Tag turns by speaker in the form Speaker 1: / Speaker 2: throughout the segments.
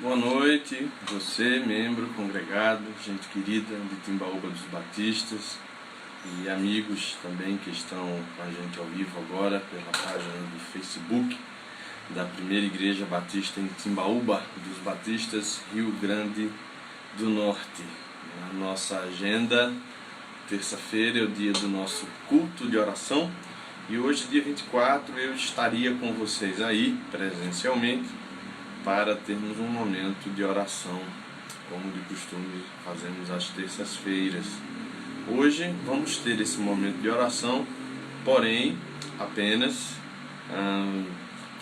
Speaker 1: Boa noite, você, membro, congregado, gente querida de Timbaúba dos Batistas e amigos também que estão com a gente ao vivo agora pela página do Facebook da Primeira Igreja Batista em Timbaúba dos Batistas, Rio Grande do Norte. A nossa agenda, terça-feira é o dia do nosso culto de oração e hoje, dia 24, eu estaria com vocês aí presencialmente para termos um momento de oração, como de costume fazemos às terças-feiras. Hoje vamos ter esse momento de oração, porém apenas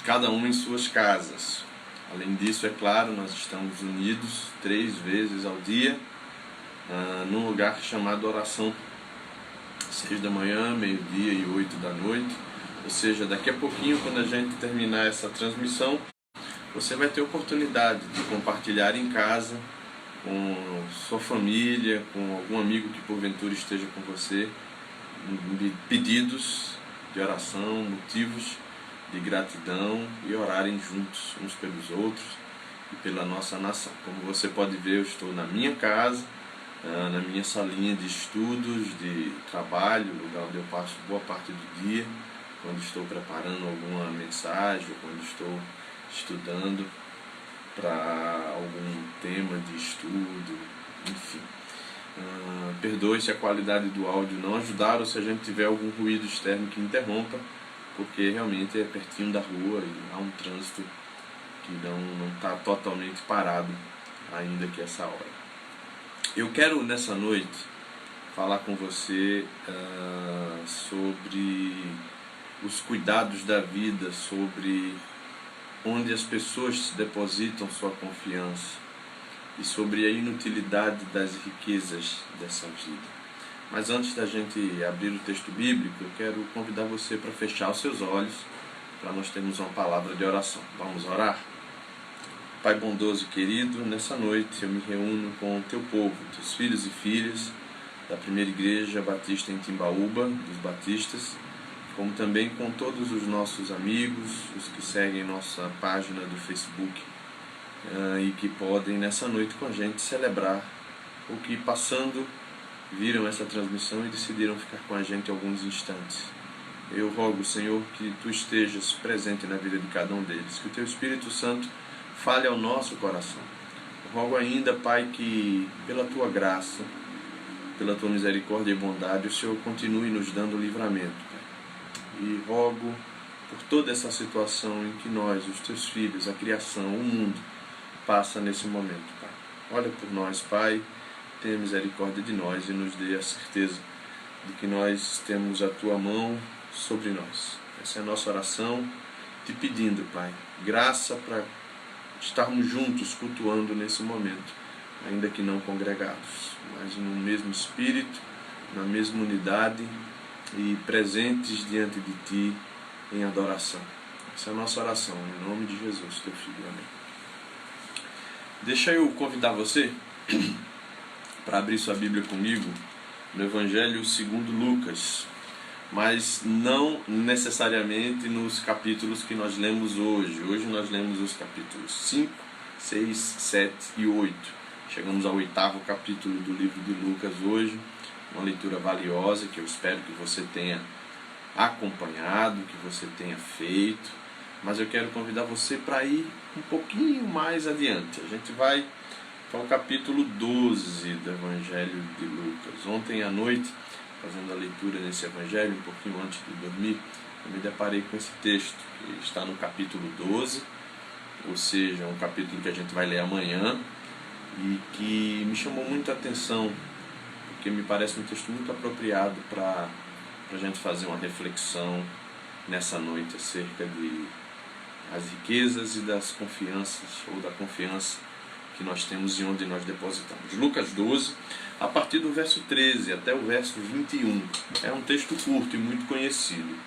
Speaker 1: cada um em suas casas. Além disso, é claro, nós estamos unidos 3 vezes ao dia num lugar chamado oração, 6 da manhã, meio-dia e 8 da noite. Ou seja, daqui a pouquinho, quando a gente terminar essa transmissão, você vai ter oportunidade de compartilhar em casa com sua família, com algum amigo que porventura esteja com você, pedidos de oração, motivos de gratidão e orarem juntos uns pelos outros e pela nossa nação. Como você pode ver, eu estou na minha casa, na minha salinha de estudos, de trabalho, lugar onde eu passo boa parte do dia, quando estou preparando alguma mensagem, ou quando estou estudando para algum tema de estudo, enfim. Perdoe se a qualidade do áudio não ajudar ou se a gente tiver algum ruído externo que interrompa, porque realmente é pertinho da rua e há um trânsito que não está totalmente parado ainda que essa hora. Eu quero nessa noite falar com você sobre os cuidados da vida, sobre onde as pessoas depositam sua confiança e sobre a inutilidade das riquezas dessa vida. Mas antes da gente abrir o texto bíblico, eu quero convidar você para fechar os seus olhos, para nós termos uma palavra de oração. Vamos orar? Pai bondoso e querido, nessa noite eu me reúno com o teu povo, teus filhos e filhas da Primeira Igreja Batista em Timbaúba dos Batistas, como também com todos os nossos amigos, os que seguem nossa página do Facebook e que podem nessa noite com a gente celebrar ou que passando viram essa transmissão e decidiram ficar com a gente alguns instantes. Eu rogo, Senhor, que Tu estejas presente na vida de cada um deles, que o Teu Espírito Santo fale ao nosso coração. Eu rogo ainda, Pai, que pela Tua graça, pela Tua misericórdia e bondade, o Senhor continue nos dando livramento. E rogo por toda essa situação em que nós, os Teus filhos, a criação, o mundo, passa nesse momento, Pai. Olha por nós, Pai, tenha misericórdia de nós e nos dê a certeza de que nós temos a Tua mão sobre nós. Essa é a nossa oração, te pedindo, Pai, graça para estarmos juntos cultuando nesse momento, ainda que não congregados, mas no mesmo espírito, na mesma unidade, e presentes diante de Ti em adoração. Essa é a nossa oração, em nome de Jesus, Teu Filho. Amém. Deixa eu convidar você para abrir sua Bíblia comigo no Evangelho segundo Lucas, mas não necessariamente nos capítulos que nós lemos hoje. Hoje nós lemos os capítulos 5, 6, 7 e 8. Chegamos ao 8º capítulo do livro de Lucas hoje. Uma leitura valiosa que eu espero que você tenha acompanhado, que você tenha feito, mas eu quero convidar você para ir um pouquinho mais adiante. A gente vai para o capítulo 12 do Evangelho de Lucas. Ontem à noite, fazendo a leitura desse Evangelho, um pouquinho antes de dormir, eu me deparei com esse texto, que está no capítulo 12, ou seja, um capítulo que a gente vai ler amanhã, e que me chamou muito a atenção, porque me parece um texto muito apropriado para a gente fazer uma reflexão nessa noite acerca de as riquezas e das confianças, ou da confiança que nós temos e onde nós depositamos. Lucas 12, a partir do verso 13 até o verso 21. É um texto curto e muito conhecido.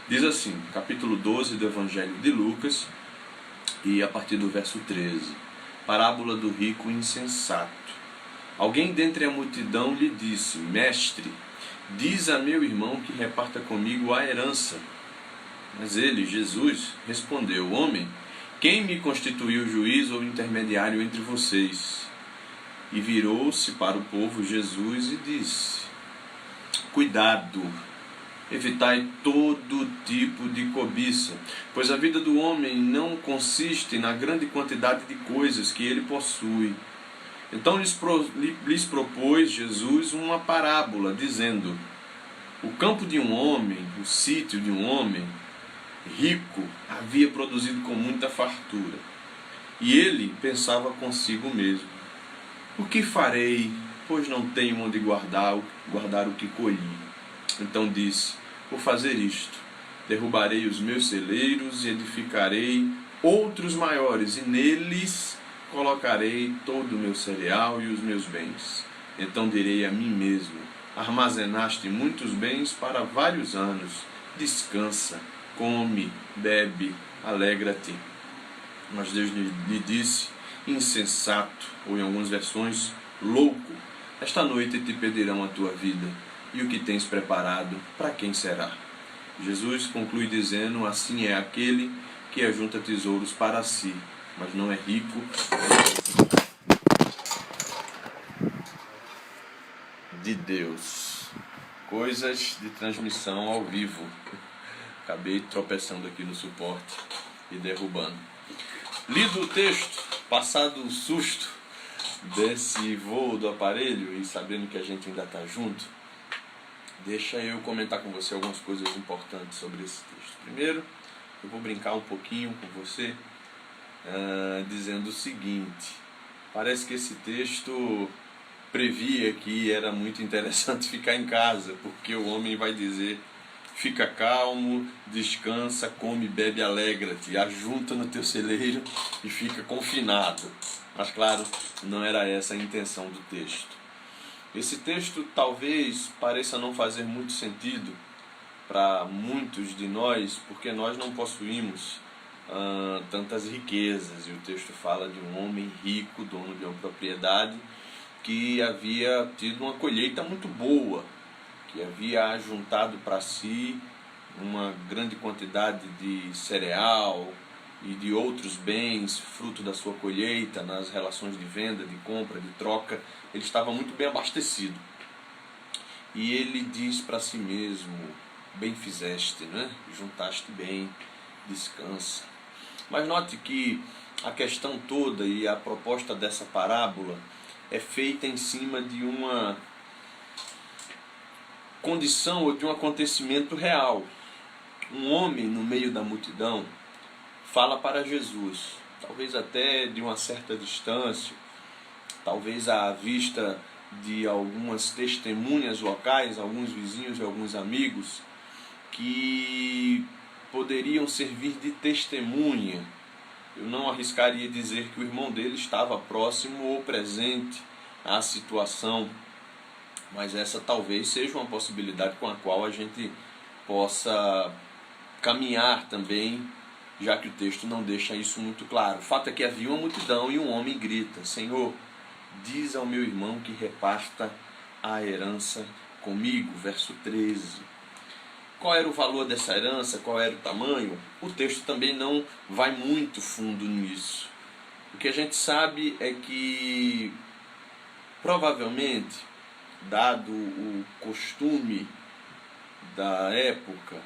Speaker 1: Diz assim, capítulo 12 do Evangelho de Lucas, e a partir do verso 13. Parábola do rico insensato. Alguém dentre a multidão lhe disse: Mestre, diz a meu irmão que reparta comigo a herança. Mas ele, Jesus, respondeu: Homem, quem me constituiu juiz ou intermediário entre vocês? E virou-se para o povo Jesus e disse: cuidado, evitai todo tipo de cobiça, pois a vida do homem não consiste na grande quantidade de coisas que ele possui. Então lhes propôs Jesus uma parábola, dizendo: o campo de um homem, o sítio de um homem rico, havia produzido com muita fartura. E ele pensava consigo mesmo: o que farei, pois não tenho onde guardar o que colhi? Então disse: vou fazer isto: derrubarei os meus celeiros e edificarei outros maiores, e neles colocarei todo o meu cereal e os meus bens. Então direi a mim mesmo: armazenaste muitos bens para vários anos. Descansa, come, bebe, alegra-te. Mas Deus lhe disse: insensato, ou em algumas versões, louco, esta noite te pedirão a tua vida, e o que tens preparado, para quem será? Jesus conclui dizendo: assim é aquele que ajunta tesouros para si, mas não é rico de Deus. Coisas de transmissão ao vivo. Acabei tropeçando aqui no suporte e derrubando. Lido o texto, passado o susto desse voo do aparelho e sabendo que a gente ainda está junto, deixa eu comentar com você algumas coisas importantes sobre esse texto. Primeiro, eu vou brincar um pouquinho com você, dizendo o seguinte: parece que esse texto previa que era muito interessante ficar em casa, porque o homem vai dizer: fica calmo, descansa, come, bebe, alegra-te, ajunta no teu celeiro e fica confinado. Mas claro, não era essa a intenção do texto. Esse texto talvez pareça não fazer muito sentido para muitos de nós, porque nós não possuímos tantas riquezas. E o texto fala de um homem rico, dono de uma propriedade, que havia tido uma colheita muito boa, que havia ajuntado para si uma grande quantidade de cereal e de outros bens, fruto da sua colheita, nas relações de venda, de compra, de troca. Ele estava muito bem abastecido. E ele diz para si mesmo: bem fizeste, né? Juntaste bem, descansa. Mas note que a questão toda e a proposta dessa parábola é feita em cima de uma condição ou de um acontecimento real. Um homem no meio da multidão fala para Jesus, talvez até de uma certa distância, talvez à vista de algumas testemunhas locais, alguns vizinhos e alguns amigos, que poderiam servir de testemunha. Eu não arriscaria dizer que o irmão dele estava próximo ou presente à situação, mas essa talvez seja uma possibilidade com a qual a gente possa caminhar também, já que o texto não deixa isso muito claro. O fato é que havia uma multidão e um homem grita: Senhor, diz ao meu irmão que reparta a herança comigo. Verso 13. Qual era o valor dessa herança? Qual era o tamanho? O texto também não vai muito fundo nisso. O que a gente sabe é que, provavelmente, dado o costume da época,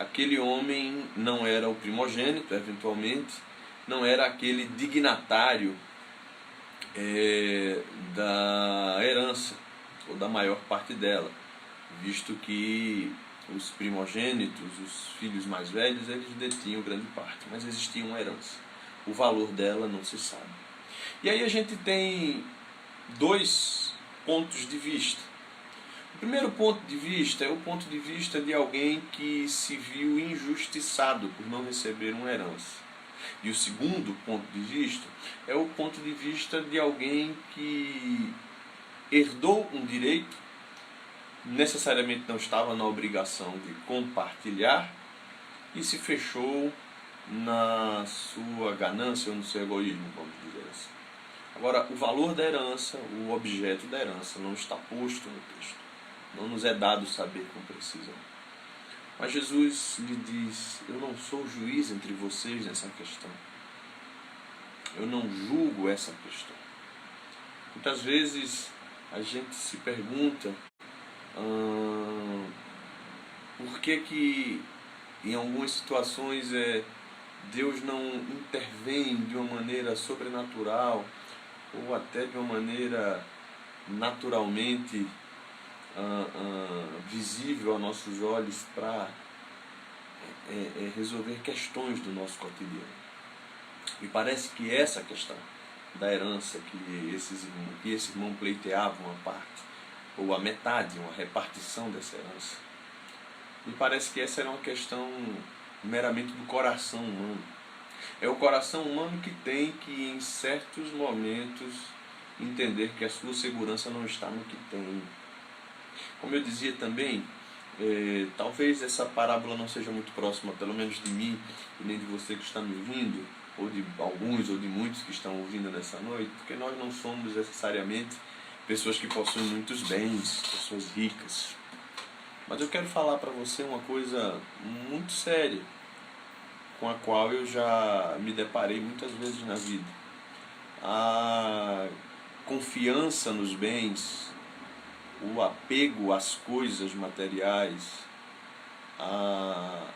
Speaker 1: aquele homem não era o primogênito, eventualmente, não era aquele dignatário da herança, ou da maior parte dela, visto que os primogênitos, os filhos mais velhos, eles detinham grande parte, mas existia uma herança. O valor dela não se sabe. E aí a gente tem dois pontos de vista. O primeiro ponto de vista é o ponto de vista de alguém que se viu injustiçado por não receber uma herança. E o segundo ponto de vista é o ponto de vista de alguém que herdou um direito, necessariamente não estava na obrigação de compartilhar e se fechou na sua ganância ou no seu egoísmo, vamos dizer assim. Agora, o valor da herança, o objeto da herança, não está posto no texto. Não nos é dado saber com precisão. Mas Jesus lhe diz: eu não sou juiz entre vocês nessa questão. eu não julgo essa questão. Muitas vezes a gente se pergunta por que em algumas situações Deus não intervém de uma maneira sobrenatural ou até de uma maneira naturalmente visível a nossos olhos para resolver questões do nosso cotidiano. Me parece que essa questão da herança que esse irmão pleiteava uma parte, ou a metade, uma repartição dessa herança, me parece que essa era uma questão meramente do coração humano. É o coração humano que tem que, em certos momentos, entender que a sua segurança não está no que tem. Como eu dizia também, talvez essa parábola não seja muito próxima, pelo menos de mim, e nem de você que está me ouvindo, ou de alguns ou de muitos que estão ouvindo nessa noite, porque nós não somos necessariamente pessoas que possuem muitos bens, pessoas ricas. Mas eu quero falar para você uma coisa muito séria, com a qual eu já me deparei muitas vezes na vida. A confiança nos bens, o apego às coisas materiais, a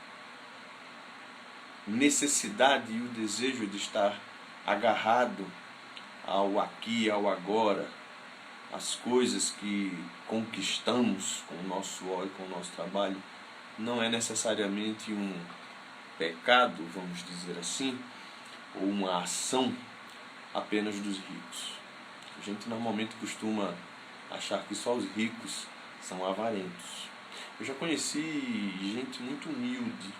Speaker 1: necessidade e o desejo de estar agarrado ao aqui e ao agora, as coisas que conquistamos com o nosso suor e com o nosso trabalho, não é necessariamente um pecado, vamos dizer assim, ou uma ação apenas dos ricos. A gente normalmente costuma achar que só os ricos são avarentos. Eu já conheci gente muito humilde,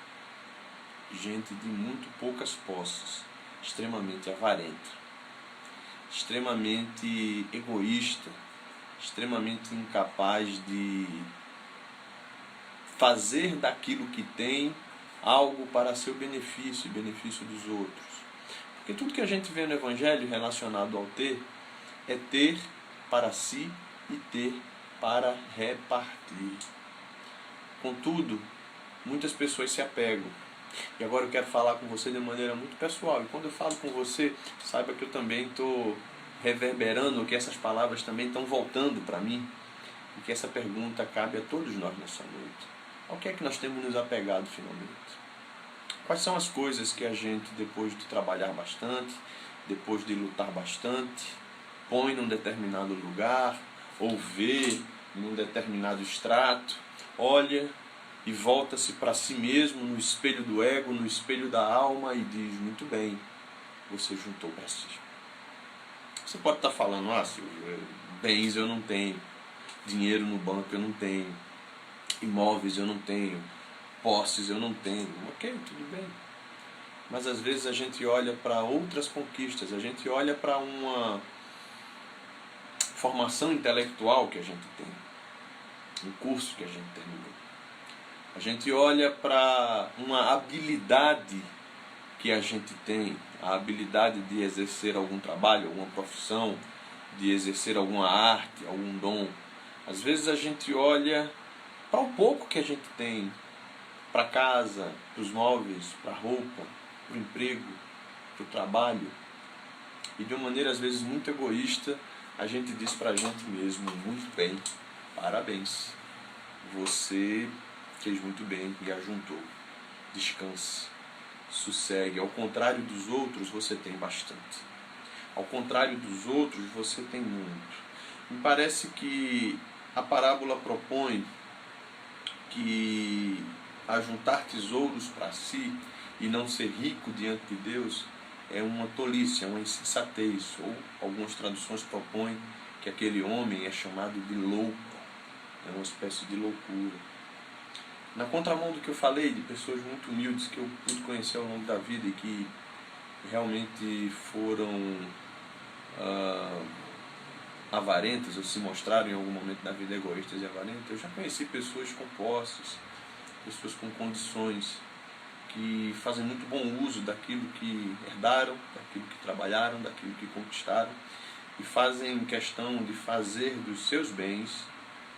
Speaker 1: gente de muito poucas posses, extremamente avarenta, extremamente egoísta, extremamente incapaz de fazer daquilo que tem algo para seu benefício e benefício dos outros. Porque tudo que a gente vê no Evangelho relacionado ao ter, é ter para si e ter para repartir. Contudo, muitas pessoas se apegam. E agora eu quero falar com você de maneira muito pessoal. E quando eu falo com você, saiba que eu também estou reverberando, que essas palavras também estão voltando para mim. E que essa pergunta cabe a todos nós nessa noite. Ao que é que nós temos nos apegado finalmente? Quais são as coisas que a gente, depois de trabalhar bastante, depois de lutar bastante, põe num determinado lugar, ou vê num determinado extrato, olha e volta-se para si mesmo no espelho do ego, no espelho da alma e diz: muito bem, você juntou para si. Você pode estar falando: Silvio, bens eu não tenho, dinheiro no banco eu não tenho, imóveis eu não tenho, posses eu não tenho. Ok, tudo bem. Mas às vezes a gente olha para outras conquistas, a gente olha para uma formação intelectual que a gente tem, um curso que a gente terminou. A gente olha para uma habilidade que a gente tem, a habilidade de exercer algum trabalho, alguma profissão, de exercer alguma arte, algum dom. Às vezes a gente olha para o pouco que a gente tem, para casa, para os móveis, para a roupa, para o emprego, para o trabalho. E de uma maneira às vezes muito egoísta, a gente diz para a gente mesmo: muito bem, parabéns, você fez muito bem e ajuntou. Descanse, sossegue. Ao contrário dos outros, você tem bastante. Ao contrário dos outros, você tem muito. Me parece que a parábola propõe que ajuntar tesouros para si e não ser rico diante de Deus é uma tolice, é uma insensatez. Ou algumas traduções propõem que aquele homem é chamado de louco, é uma espécie de loucura. Na contramão do que eu falei, de pessoas muito humildes que eu pude conhecer ao longo da vida e que realmente foram avarentas, ou se mostraram em algum momento da vida egoístas e avarentas, eu já conheci pessoas com posses, pessoas com condições, que fazem muito bom uso daquilo que herdaram, daquilo que trabalharam, daquilo que conquistaram, e fazem questão de fazer dos seus bens,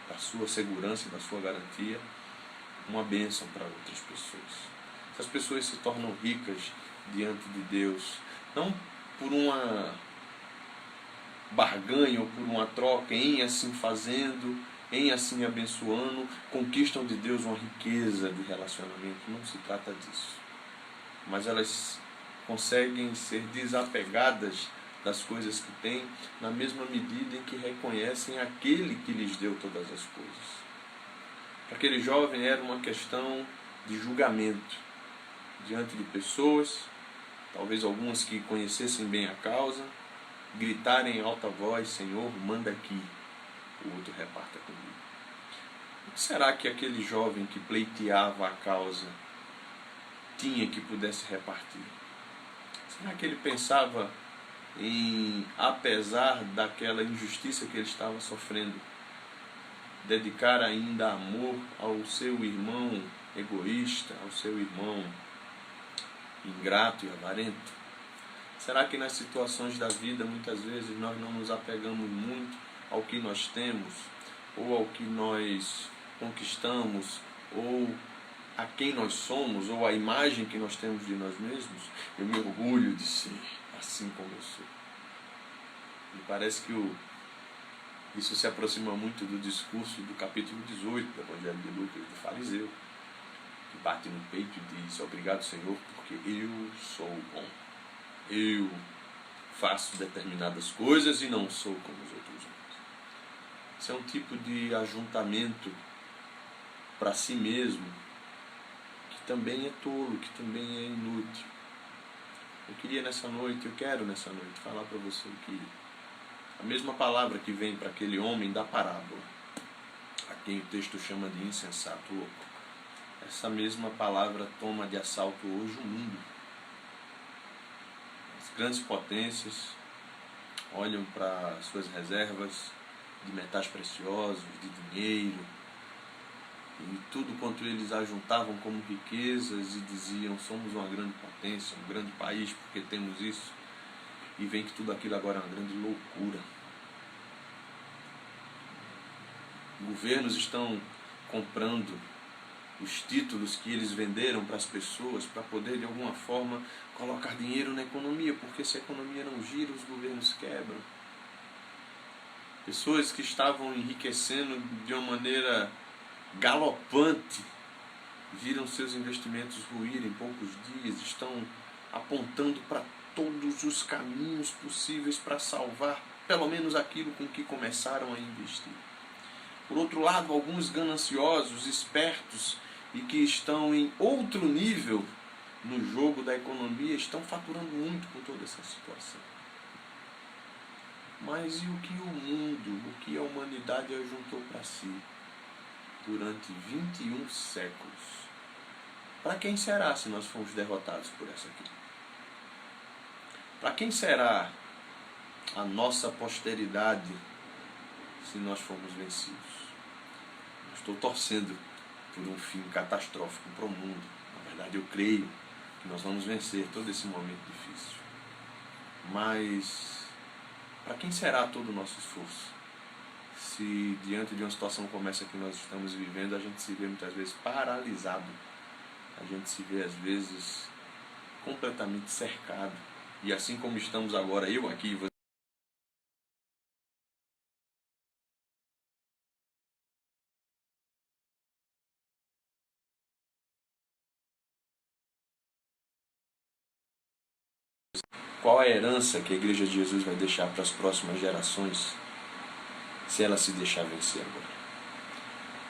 Speaker 1: da sua segurança e da sua garantia, uma bênção para outras pessoas. Essas pessoas se tornam ricas diante de Deus, não por uma barganha ou por uma troca, em assim fazendo, em assim abençoando, conquistam de Deus uma riqueza de relacionamento. Não se trata disso. Mas elas conseguem ser desapegadas das coisas que têm, na mesma medida em que reconhecem aquele que lhes deu todas as coisas. Para aquele jovem era uma questão de julgamento diante de pessoas, talvez algumas que conhecessem bem a causa, gritarem em alta voz: Senhor, manda aqui, o outro reparta comigo. O que será que aquele jovem que pleiteava a causa tinha que pudesse repartir? Será que ele pensava em, apesar daquela injustiça que ele estava sofrendo, dedicar ainda amor ao seu irmão egoísta, ao seu irmão ingrato e avarento? Será que nas situações da vida muitas vezes nós não nos apegamos muito ao que nós temos, ou ao que nós conquistamos, ou a quem nós somos, ou a imagem que nós temos de nós mesmos? Eu me orgulho de ser assim como eu sou. Me parece que isso se aproxima muito do discurso do capítulo 18 do Evangelho de Lucas, do fariseu, que bate no peito e diz: obrigado, Senhor, porque eu sou bom. Eu faço determinadas coisas e não sou como os outros homens. Isso é um tipo de ajuntamento para si mesmo, que também é tolo, que também é inútil. Eu quero nessa noite falar para você que a mesma palavra que vem para aquele homem da parábola, a quem o texto chama de insensato louco, essa mesma palavra toma de assalto hoje o mundo. As grandes potências olham para suas reservas de metais preciosos, de dinheiro, e tudo quanto eles ajuntavam como riquezas, e diziam: somos uma grande potência, um grande país porque temos isso, e vem que tudo aquilo agora é uma grande loucura. Governos estão comprando os títulos que eles venderam para as pessoas para poder de alguma forma colocar dinheiro na economia, porque se a economia não gira, os governos quebram. Pessoas que estavam enriquecendo de uma maneira galopante viram seus investimentos ruírem em poucos dias, estão apontando para todos os caminhos possíveis para salvar pelo menos aquilo com que começaram a investir. Por outro lado, alguns gananciosos, espertos e que estão em outro nível no jogo da economia estão faturando muito com toda essa situação. Mas e o que o mundo, o que a humanidade ajuntou para si durante 21 séculos? Para quem será se nós fomos derrotados por essa crise? Para quem será a nossa posteridade se nós formos vencidos? Eu estou torcendo por um fim catastrófico para o mundo. Na verdade, eu creio que nós vamos vencer todo esse momento difícil. Mas para quem será todo o nosso esforço? Se diante de uma situação como essa que nós estamos vivendo, a gente se vê muitas vezes paralisado, a gente se vê às vezes completamente cercado, e assim como estamos agora, eu aqui, você, qual a herança que a Igreja de Jesus vai deixar para as próximas gerações, se ela se deixar vencer agora?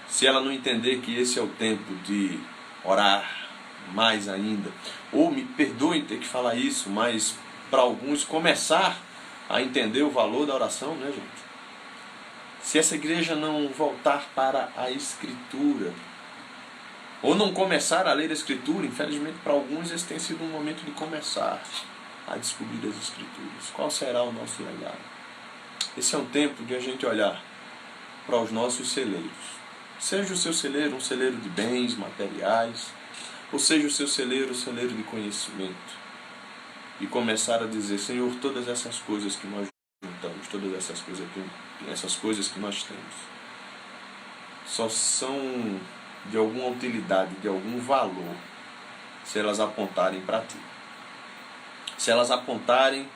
Speaker 1: Se ela não entender que esse é o tempo de orar mais ainda, ou me perdoem ter que falar isso, mas para alguns começar a entender o valor da oração, né, gente? Se essa igreja não voltar para a Escritura, ou não começar a ler a Escritura, infelizmente para alguns esse tem sido um momento de começar a descobrir as Escrituras. Qual será o nosso legado? Esse é um tempo de a gente olhar para os nossos celeiros. Seja o seu celeiro um celeiro de bens materiais, ou seja o seu celeiro um celeiro de conhecimento. E começar a dizer: Senhor, todas essas coisas que nós juntamos, todas essas coisas que nós temos, só são de alguma utilidade, de algum valor, se elas apontarem para Ti. Se elas apontarem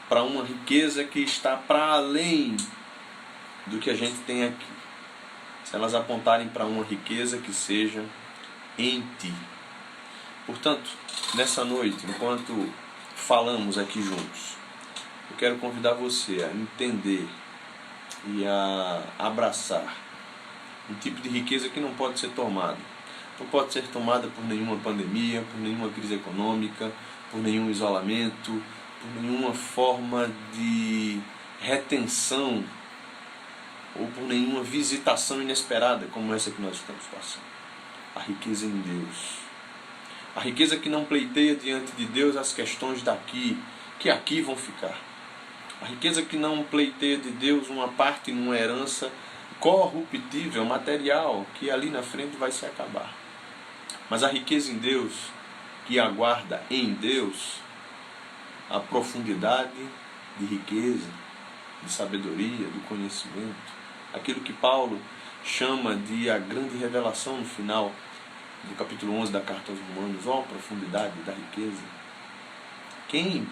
Speaker 1: para uma riqueza que está para além do que a gente tem aqui. Se elas apontarem para uma riqueza que seja em ti. Portanto, nessa noite, enquanto falamos aqui juntos, eu quero convidar você a entender e a abraçar um tipo de riqueza que não pode ser tomada. Não pode ser tomada por nenhuma pandemia, por nenhuma crise econômica, por nenhum isolamento, por nenhuma forma de retenção ou por nenhuma visitação inesperada como essa que nós estamos passando. A riqueza em Deus. A riqueza que não pleiteia diante de Deus as questões daqui, que aqui vão ficar. A riqueza que não pleiteia de Deus uma parte numa herança corruptível, material, que ali na frente vai se acabar. Mas a riqueza em Deus, que aguarda em Deus a profundidade de riqueza, de sabedoria, do conhecimento. Aquilo que Paulo chama de a grande revelação no final do capítulo 11 da carta aos Romanos. Ó, a profundidade da riqueza. Quem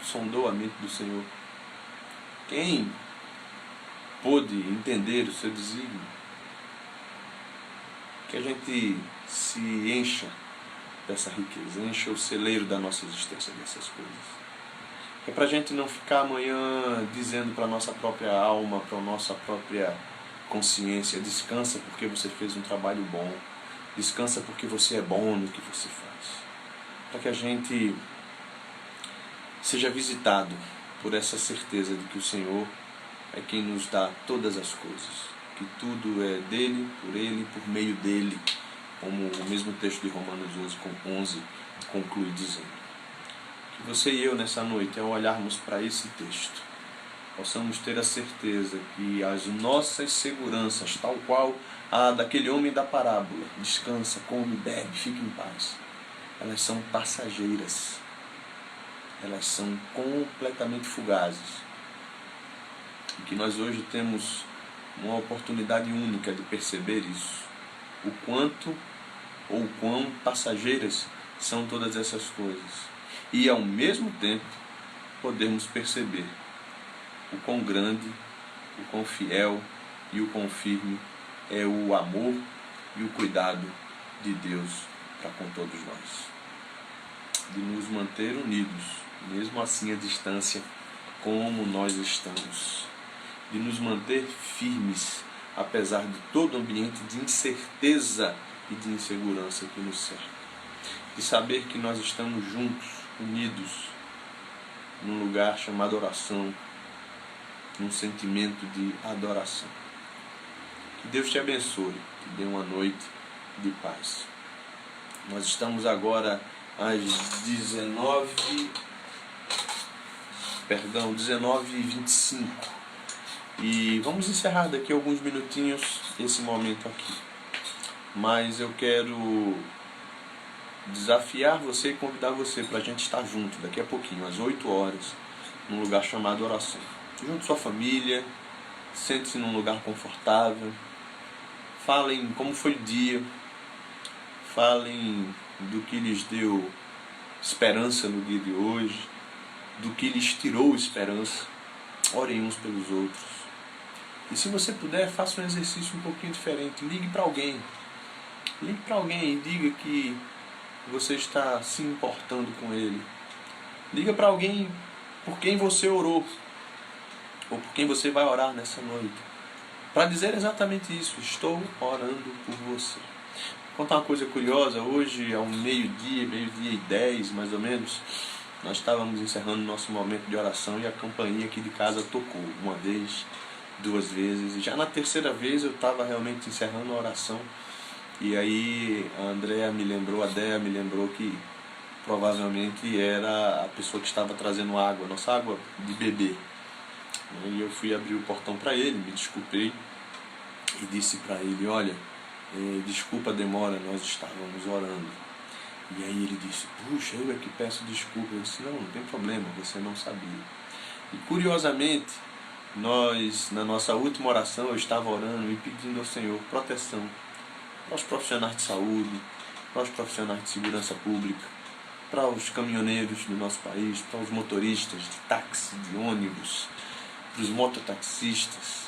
Speaker 1: sondou a mente do Senhor? Quem pôde entender o seu desígnio? Que a gente se encha dessa riqueza, encha o celeiro da nossa existência dessas coisas. É para a gente não ficar amanhã dizendo para a nossa própria alma, para a nossa própria consciência: descansa porque você fez um trabalho bom, descansa porque você é bom no que você faz. Para que a gente seja visitado por essa certeza de que o Senhor é quem nos dá todas as coisas, que tudo é dele, por meio dele, como o mesmo texto de Romanos 11 conclui dizendo. Que você e eu nessa noite, ao olharmos para esse texto, possamos ter a certeza que as nossas seguranças, tal qual a daquele homem da parábola, descansa, come, bebe, fica em paz, elas são passageiras, elas são completamente fugazes. E que nós hoje temos uma oportunidade única de perceber isso, o quanto ou quão passageiras são todas essas coisas. E ao mesmo tempo podemos perceber o quão grande, o quão fiel e o quão firme é o amor e o cuidado de Deus para com todos nós. De nos manter unidos, mesmo assim à distância, como nós estamos. De nos manter firmes, apesar de todo o ambiente de incerteza e de insegurança que nos cerca. De saber que nós estamos juntos, unidos, num lugar chamado oração, num sentimento de adoração. Que Deus te abençoe, te dê uma noite de paz. Nós estamos agora às 19h25 e vamos encerrar daqui a alguns minutinhos esse momento aqui. Mas eu quero desafiar você e convidar você para a gente estar junto daqui a pouquinho, às 8 horas, num lugar chamado oração. Junto com sua família, sente-se num lugar confortável, falem como foi o dia, falem do que lhes deu esperança no dia de hoje, do que lhes tirou esperança, orem uns pelos outros. E se você puder, faça um exercício um pouquinho diferente, ligue para alguém e diga que você está se importando com ele. Liga para alguém por quem você orou, ou por quem você vai orar nessa noite, para dizer exatamente isso: estou orando por você. Vou contar uma coisa curiosa. Hoje, ao meio-dia e 10 mais ou menos, nós estávamos encerrando o nosso momento de oração e a campainha aqui de casa tocou uma vez, 2 vezes, e já na terceira vez eu estava realmente encerrando a oração. E aí a Dea me lembrou que provavelmente era a pessoa que estava trazendo água, nossa água de beber. E eu fui abrir o portão para ele, me desculpei e disse para ele: olha, desculpa a demora, nós estávamos orando. E aí ele disse: puxa, eu é que peço desculpa. Eu disse: não tem problema, você não sabia. E curiosamente, nós, na nossa última oração, eu estava orando e pedindo ao Senhor proteção para os profissionais de saúde, para os profissionais de segurança pública, para os caminhoneiros do nosso país, para os motoristas de táxi, de ônibus, para os mototaxistas,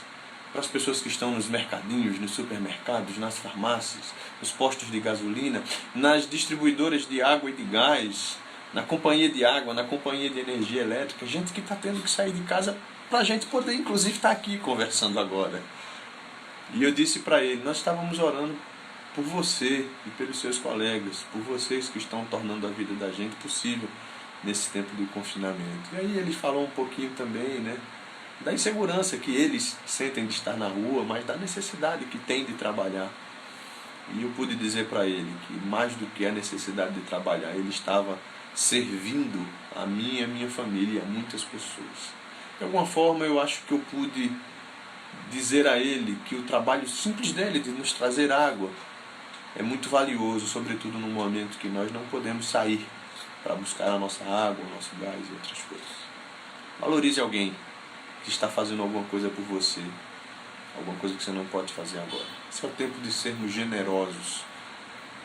Speaker 1: para as pessoas que estão nos mercadinhos, nos supermercados, nas farmácias, nos postos de gasolina, nas distribuidoras de água e de gás, na companhia de água, na companhia de energia elétrica, gente que está tendo que sair de casa para a gente poder, inclusive, estar aqui conversando agora. E eu disse para ele, nós estávamos orando por você e pelos seus colegas, por vocês que estão tornando a vida da gente possível nesse tempo de confinamento. E aí ele falou um pouquinho também, né, da insegurança que eles sentem de estar na rua, mas da necessidade que tem de trabalhar. E eu pude dizer para ele que mais do que a necessidade de trabalhar, ele estava servindo a mim e a minha família, a muitas pessoas. De alguma forma eu acho que eu pude dizer a ele que o trabalho simples dele de nos trazer água é muito valioso, sobretudo num momento que nós não podemos sair para buscar a nossa água, o nosso gás e outras coisas. Valorize alguém que está fazendo alguma coisa por você, alguma coisa que você não pode fazer agora. Esse é o tempo de sermos generosos,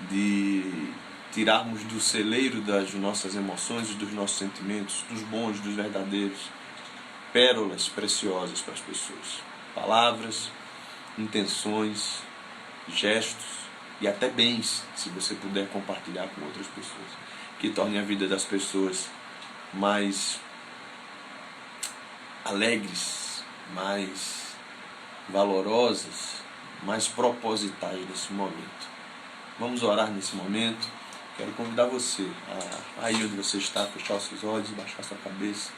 Speaker 1: de tirarmos do celeiro das nossas emoções e dos nossos sentimentos, dos bons, dos verdadeiros, pérolas preciosas para as pessoas. Palavras, intenções, gestos e até bens, se você puder compartilhar com outras pessoas, que tornem a vida das pessoas mais alegres, mais valorosas, mais propositais nesse momento. Vamos orar nesse momento. Quero convidar você a aí onde você está, fechar os seus olhos e baixar sua cabeça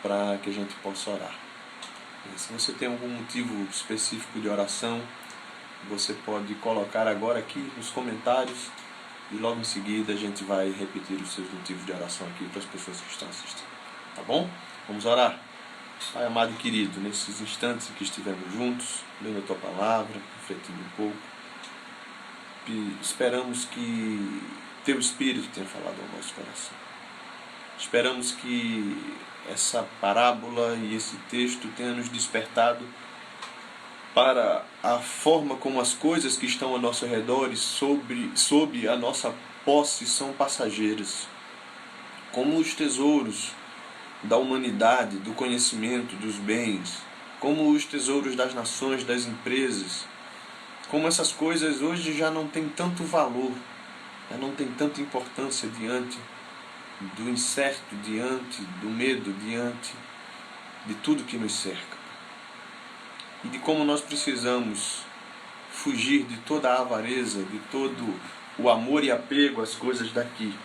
Speaker 1: para que a gente possa orar. E se você tem algum motivo específico de oração, você pode colocar agora aqui nos comentários e logo em seguida a gente vai repetir os seus motivos de oração aqui para as pessoas que estão assistindo. Tá bom? Vamos orar? Pai amado e querido, nesses instantes em que estivemos juntos, lendo a Tua Palavra, refletindo um pouco, esperamos que Teu Espírito tenha falado ao nosso coração. Esperamos que essa parábola e esse texto tenha nos despertado para a forma como as coisas que estão ao nosso redor e sob a nossa posse são passageiras, como os tesouros da humanidade, do conhecimento, dos bens, como os tesouros das nações, das empresas, como essas coisas hoje já não têm tanto valor, já não têm tanta importância diante do incerto, diante do medo, diante de tudo que nos cerca. E de como nós precisamos fugir de toda a avareza, de todo o amor e apego às coisas daqui.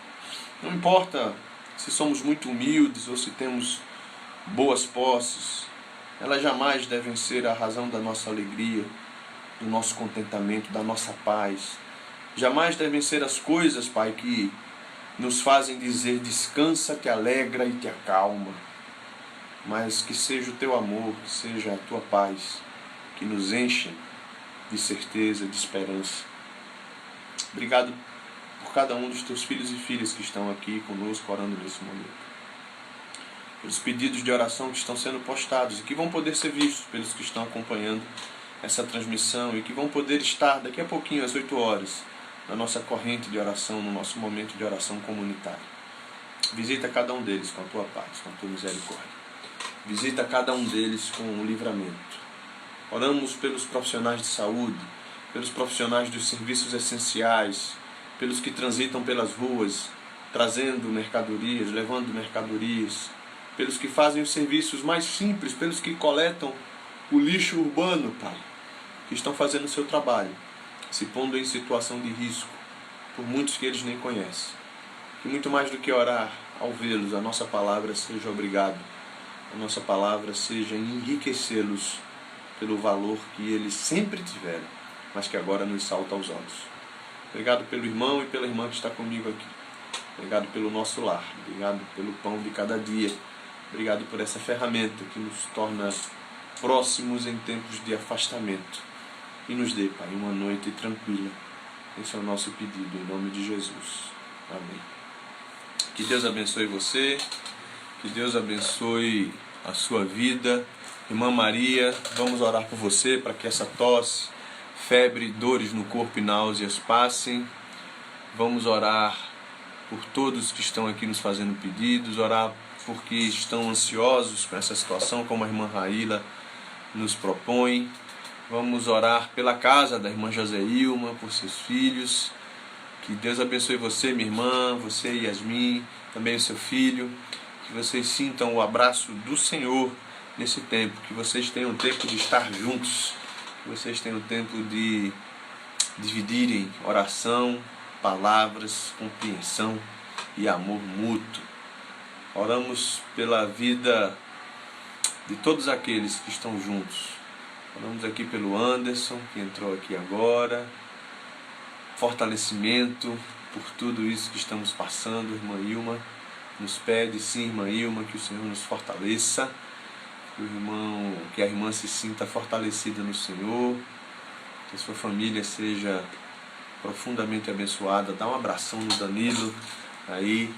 Speaker 1: Não importa se somos muito humildes ou se temos boas posses, elas jamais devem ser a razão da nossa alegria, do nosso contentamento, da nossa paz. Jamais devem ser as coisas, Pai, que nos fazem dizer descansa, te alegra e te acalma. Mas que seja o Teu amor, que seja a Tua paz, que nos enche de certeza, de esperança. Obrigado por cada um dos Teus filhos e filhas que estão aqui conosco orando nesse momento. Pelos pedidos de oração que estão sendo postados e que vão poder ser vistos pelos que estão acompanhando essa transmissão e que vão poder estar daqui a pouquinho, às 8 horas, na nossa corrente de oração, no nosso momento de oração comunitária. Visita cada um deles com a Tua paz, com a Tua misericórdia. Visita cada um deles com o livramento. Oramos pelos profissionais de saúde, pelos profissionais dos serviços essenciais, pelos que transitam pelas ruas, trazendo mercadorias, levando mercadorias, pelos que fazem os serviços mais simples, pelos que coletam o lixo urbano, Pai, que estão fazendo o seu trabalho, se pondo em situação de risco, por muitos que eles nem conhecem. Que muito mais do que orar ao vê-los, a nossa palavra seja obrigado, a nossa palavra seja enriquecê-los pelo valor que eles sempre tiveram, mas que agora nos salta aos olhos. Obrigado pelo irmão e pela irmã que está comigo aqui. Obrigado pelo nosso lar. Obrigado pelo pão de cada dia. Obrigado por essa ferramenta que nos torna próximos em tempos de afastamento. E nos dê, Pai, uma noite tranquila. Esse é o nosso pedido, em nome de Jesus. Amém. Que Deus abençoe você. Que Deus abençoe a sua vida. Irmã Maria, vamos orar por você para que essa tosse, febre, dores no corpo e náuseas passem. Vamos orar por todos que estão aqui nos fazendo pedidos, orar porque estão ansiosos com essa situação, como a irmã Raíla nos propõe. Vamos orar pela casa da irmã Joseilma, por seus filhos. Que Deus abençoe você, minha irmã, você, Yasmin, também o seu filho. Que vocês sintam o abraço do Senhor nesse tempo. Que vocês tenham tempo de estar juntos. Que vocês tenham tempo de dividirem oração, palavras, compreensão e amor mútuo. Oramos pela vida de todos aqueles que estão juntos. Oramos aqui pelo Anderson, que entrou aqui agora. Fortalecimento por tudo isso que estamos passando. Irmã Ilma nos pede, sim, irmã Ilma, que o Senhor nos fortaleça. Que a irmã se sinta fortalecida no Senhor. Que a sua família seja profundamente abençoada. Dá um abração no Danilo aí.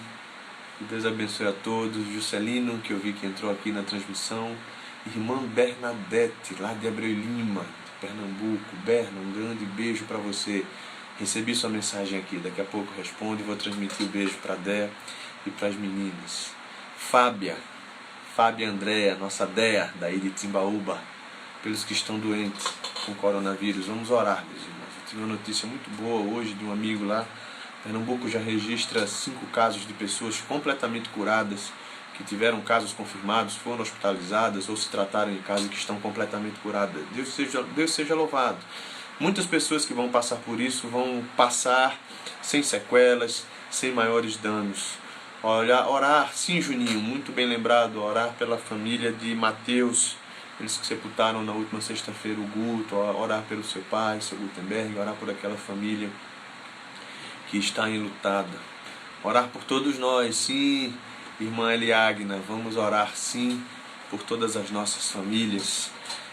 Speaker 1: Que Deus abençoe a todos. Juscelino, que eu vi que entrou aqui na transmissão. Irmã Bernadette, lá de Abreu Lima, de Pernambuco. Berna, um grande beijo para você. Recebi sua mensagem aqui, daqui a pouco respondo e vou transmitir o beijo para a Dea e para as meninas. Fábia Andréa, nossa Dea, daí de Timbaúba, pelos que estão doentes com coronavírus. Vamos orar, meus irmãos. Eu tive uma notícia muito boa hoje de um amigo lá. Pernambuco já registra 5 casos de pessoas completamente curadas, que tiveram casos confirmados, foram hospitalizadas ou se trataram de casos que estão completamente curadas. Deus seja louvado. Muitas pessoas que vão passar por isso vão passar sem sequelas, sem maiores danos. Orar, sim, Juninho, muito bem lembrado, orar pela família de Mateus, eles que sepultaram na última sexta-feira o Guto, orar pelo seu pai, seu Gutenberg, orar por aquela família que está enlutada. Orar por todos nós, sim, irmã Eliagna, vamos orar sim por todas as nossas famílias.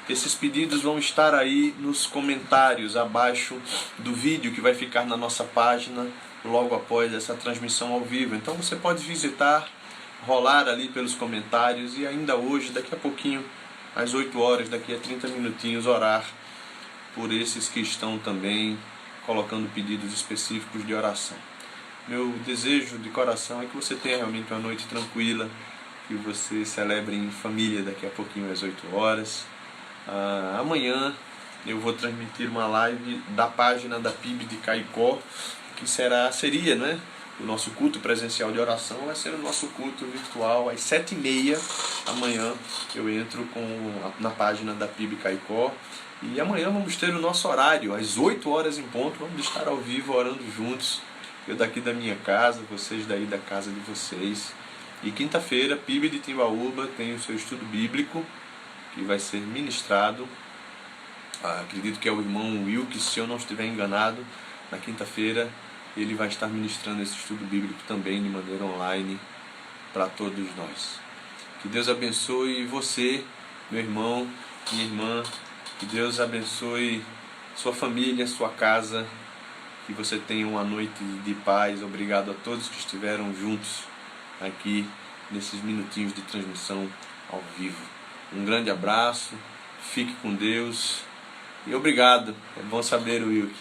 Speaker 1: Esses pedidos vão estar aí nos comentários abaixo do vídeo que vai ficar na nossa página logo após essa transmissão ao vivo. Então você pode visitar, rolar ali pelos comentários e ainda hoje, daqui a pouquinho, às 8 horas, daqui a 30 minutinhos, orar por esses que estão também colocando pedidos específicos de oração. Meu desejo de coração é que você tenha realmente uma noite tranquila, que você celebre em família daqui a pouquinho às 8 horas. Amanhã eu vou transmitir uma live da página da PIB de Caicó, que seria, né, o nosso culto presencial de oração, vai ser o nosso culto virtual às 7h30. Amanhã eu entro na página da PIB Caicó e amanhã vamos ter o nosso horário, às 8 horas em ponto, vamos estar ao vivo orando juntos, eu daqui da minha casa, vocês daí da casa de vocês. E quinta-feira, PIB de Timbaúba tem o seu estudo bíblico, que vai ser ministrado, acredito que é o irmão Wilk, se eu não estiver enganado, na quinta-feira ele vai estar ministrando esse estudo bíblico também de maneira online para todos nós. Que Deus abençoe você, meu irmão, minha irmã, que Deus abençoe sua família, sua casa, que você tenha uma noite de paz. Obrigado a todos que estiveram juntos aqui nesses minutinhos de transmissão ao vivo. Um grande abraço, fique com Deus e obrigado. É bom saber, Wilk,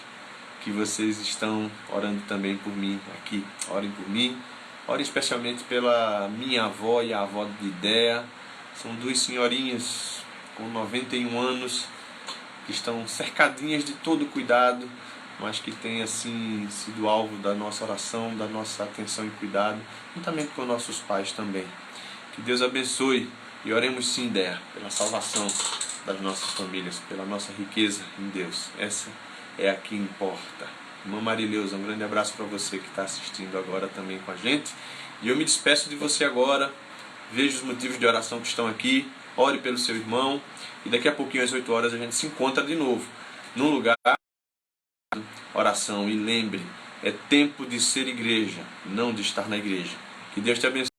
Speaker 1: que vocês estão orando também por mim aqui. Orem por mim, orem especialmente pela minha avó e a avó de Dea. São 2 senhorinhas com 91 anos que estão cercadinhas de todo cuidado, mas que têm assim sido alvo da nossa oração, da nossa atenção e cuidado, juntamente com nossos pais também. Que Deus abençoe. E oremos sim, Dea, pela salvação das nossas famílias, pela nossa riqueza em Deus. Essa é a que importa. Irmã Marileuza, um grande abraço para você que está assistindo agora também com a gente. E eu me despeço de você agora. Veja os motivos de oração que estão aqui. Ore pelo seu irmão. E daqui a pouquinho, às 8 horas, a gente se encontra de novo num lugar de oração. E lembre, é tempo de ser igreja, não de estar na igreja. Que Deus te abençoe.